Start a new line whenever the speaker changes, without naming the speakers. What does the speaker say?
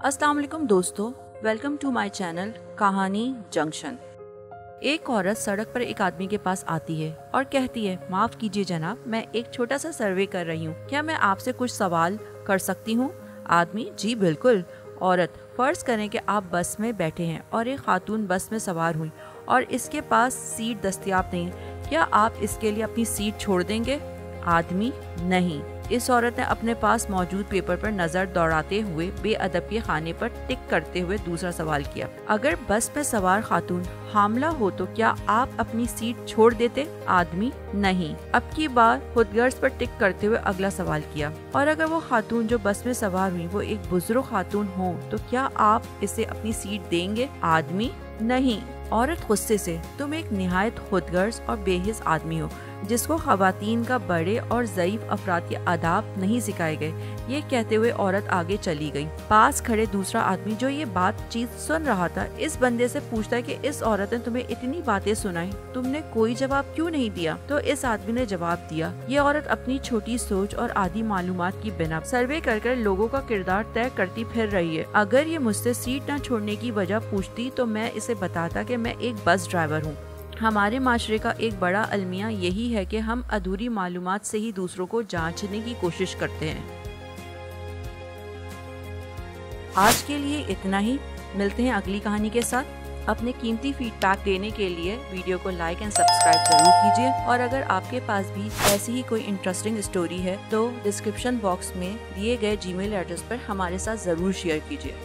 अस्सलाम वालेकुम दोस्तों, वेलकम टू माय चैनल कहानी जंक्शन। एक औरत सड़क पर एक आदमी के पास आती है और कहती है, माफ कीजिए जनाब, मैं एक छोटा सा सर्वे कर रही हूँ, क्या मैं आपसे कुछ सवाल कर सकती हूँ? आदमी, जी बिल्कुल। औरत, फर्ज करें कि आप बस में बैठे हैं और एक खातून बस में सवार हुई और इसके पास सीट दस्तयाब नहीं, क्या आप इसके लिए अपनी सीट छोड़ देंगे? आदमी, नहीं। इस औरत ने अपने पास मौजूद पेपर पर नजर दौड़ाते हुए बेअदब के खाने पर टिक करते हुए दूसरा सवाल किया, अगर बस में सवार खातून हामला हो तो क्या आप अपनी सीट छोड़ देते? आदमी, नहीं। अब की बार खुदगर्ज पर टिक करते हुए अगला सवाल किया, और अगर वो खातून जो बस में सवार हुई वो एक बुजुर्ग खातून हो तो क्या आप इसे अपनी सीट देंगे? आदमी, नहीं। औरत गुस्से से, तुम एक निहायत खुदगर्ज और बेहिस आदमी हो जिसको खवातीन का बड़े और ज़ईफ अफराद के आदाब नहीं सिखाए गए। ये कहते हुए औरत आगे चली गई। पास खड़े दूसरा आदमी जो ये बातचीत सुन रहा था इस बंदे से पूछता है कि इस औरत ने तुम्हें इतनी बातें सुनाई, तुमने कोई जवाब क्यों नहीं दिया? तो इस आदमी ने जवाब दिया, ये औरत अपनी छोटी सोच और आधी मालूमात की बिना सर्वे कर लोगों का किरदार तय करती फिर रही है। अगर ये मुझसे सीट न छोड़ने की वजह पूछती तो मैं इसे बताता कि मैं एक बस ड्राइवर हूँ। हमारे माशरे का एक बड़ा अलमिया यही है कि हम अधूरी मालूमात से ही दूसरों को जांचने की कोशिश करते हैं। आज के लिए इतना ही, मिलते हैं अगली कहानी के साथ। अपने कीमती फीडबैक देने के लिए वीडियो को लाइक एंड सब्सक्राइब जरूर कीजिए, और अगर आपके पास भी ऐसी ही कोई इंटरेस्टिंग स्टोरी है तो डिस्क्रिप्शन बॉक्स में दिए गए जीमेल एड्रेस पर हमारे साथ जरूर शेयर कीजिए।